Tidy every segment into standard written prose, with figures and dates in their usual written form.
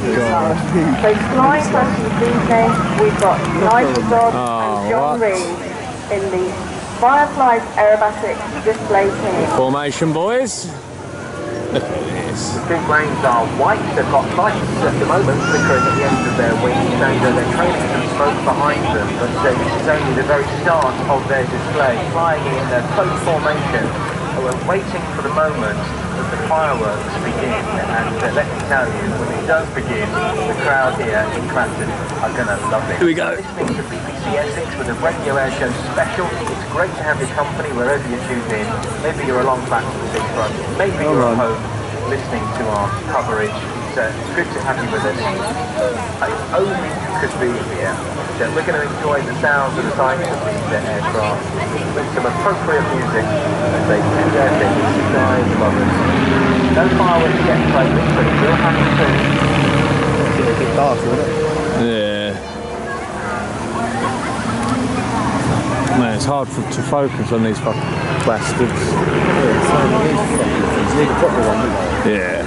God. So flying past this evening, we've got Nigel Dodd and John Reed in the Fireflies Aerobatics display team. Formation, boys. Look at this. The two planes are white. They've got lights at the moment flickering at the end of their wings, and they're trailing some smoke behind them. But this is only the very start of their display. Flying in a close formation. We're waiting for the moment that the fireworks begin, and let me tell you, when it does begin, the crowd here in Clacton are going to love it. Here we go. Listening to BBC Essex with a Radio Airshow special. It's great to have your company wherever you tune in. Maybe you're along Clacton Seafront, maybe you're at home listening to our coverage. It's good to have you with us. If only you could be here. We're going to enjoy the sounds and the sights of these aircraft with some appropriate music as they do their thing. Guys, lovers. No fireworks to get played, but it will happen soon. It's a bit dark, isn't it? Yeah. Man, it's hard to focus on these fucking bastards. You need a proper one, don't you? Yeah.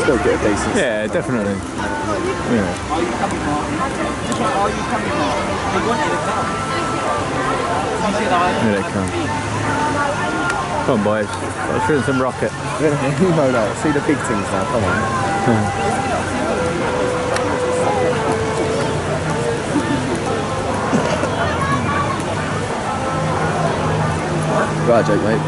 Still get a decent. Yeah, definitely. Yeah. Are you coming, Mark? Are you coming, Mark? They want you to come. Here they come. Come on, boys. Let's shoot some rocket. No. See the big things now. Come on. Right, Jake, mate.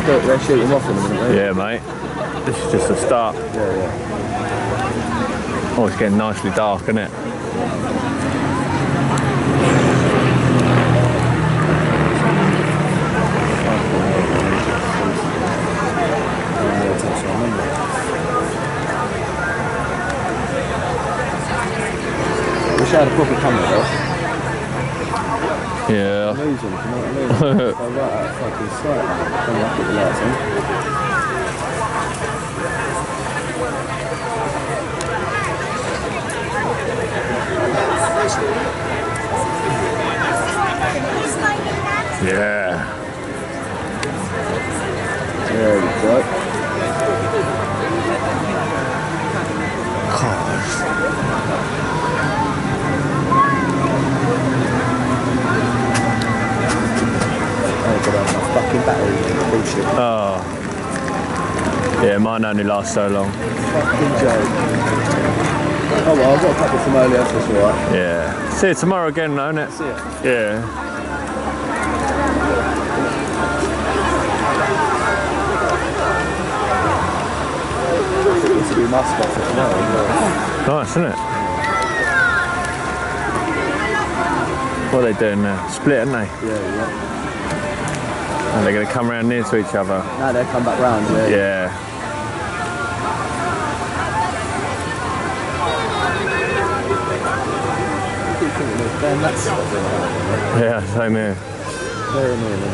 They're shooting off in a minute, mate. Yeah, mate. This is just the start. Yeah. Oh, it's getting nicely dark, isn't it? Wish I had a proper camera, though. Yeah. Amazing, you know what I mean? Go right out fucking sight. Come up with the lights on. Yeah. There we go. Fucking battery bullshit. Oh. Yeah, mine only lasts so long. Fucking joke. Oh well, I've got a couple from earlier, so it's alright. Yeah. See you tomorrow again, though, innit? See ya. Yeah. This will be my spot for tomorrow as well. Nice, isn't it? What are they doing now? Split, aren't they? Yeah. And they're going to come around near to each other. No, they'll come back round, Yeah. Yeah, same here. Very annoying, isn't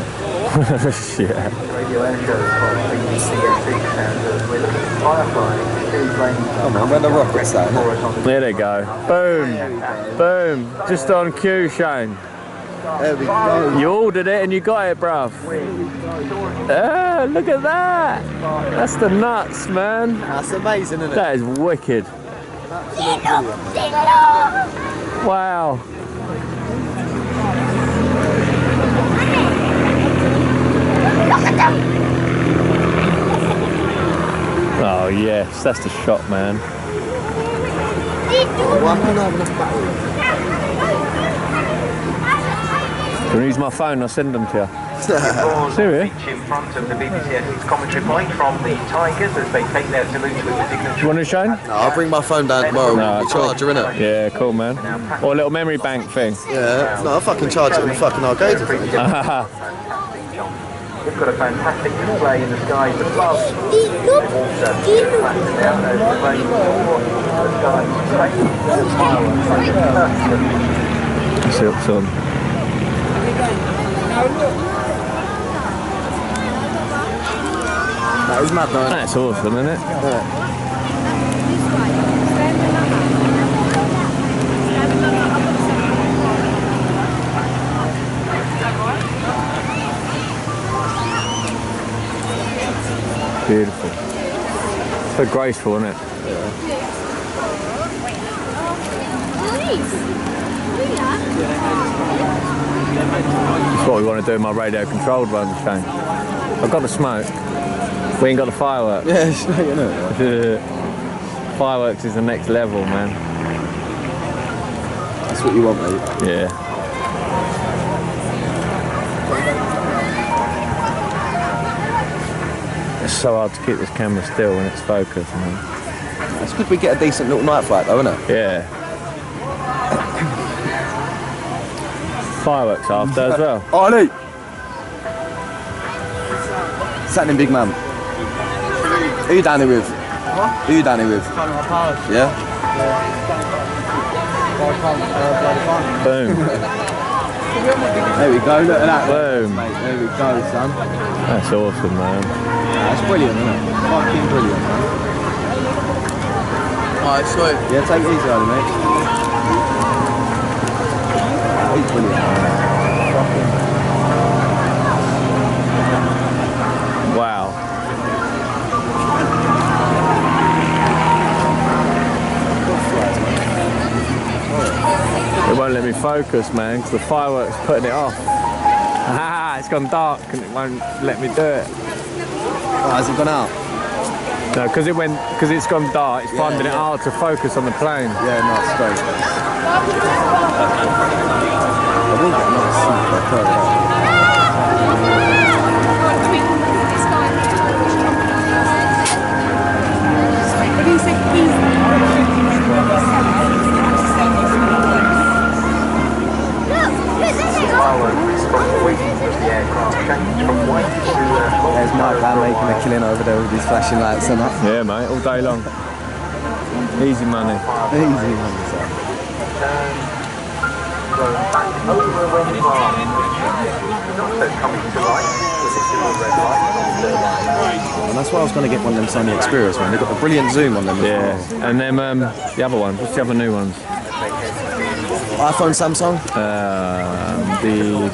it? Yeah. Radio Airshow from BBC Essex, and we're looking at Fireflies. Two planes. Come on, where the rockets at? There they go. Boom. Boom. Just on cue, Shane. There we go. You ordered it and you got it, bruv. Ah, look at that. That's the nuts, man. That's amazing, isn't it? That is wicked. Wow. Oh yes, that's the shot, man. Can you use my phone? I'll send them to you. Serious? In front of the BBC Essex commentary point from the Tigers as they take their salute with the signature. You want to, Shane? No, I'll bring my phone down tomorrow with the charger, innit? Yeah, cool, man. Or a little memory bank thing. Yeah, no, I'll fucking charge it in the fucking arcade. We've got a fantastic display in the skies above. Let's see what's on. That is mad, though. That's awesome, isn't it? Yeah. Beautiful. So graceful, isn't it? That's what we want to do in my radio controlled one, Shane. I've got the smoke. We ain't got the fireworks. Yeah, sure, you know. Fireworks is the next level, man. That's what you want, mate. Yeah. It's so hard to keep this camera still when it's focused, man. It's good we get a decent little night flight, though, isn't it? Yeah. Fireworks after as well. Ollie! What's happening, big man? Who you down here with? What? Who you down here with? Yeah? Boom. There we go, look at that. Boom. Mate, there we go, son. That's awesome, man. That's brilliant, isn't it? Fucking brilliant, man. Alright, sweet. Yeah, take it easy, Ollie, mate. He's brilliant, man. Wow. It won't let me focus, man, because the fireworks putting it off. Ah, it's gone dark and it won't let me do it. Oh, has it gone out? No, because it's gone dark, it's finding it hard to focus on the plane. Yeah, no, it's great. I will get another seat if I throw it out. There's Mike Van making a killing over there with these flashing lights and that. Yeah, mate, all day long. Easy money. Easy money, sir. And that's why I was going to get one of them Sony Xperios, man. They've got a brilliant zoom on them as well. And then the other ones, what's the other new ones? iPhone, Samsung? The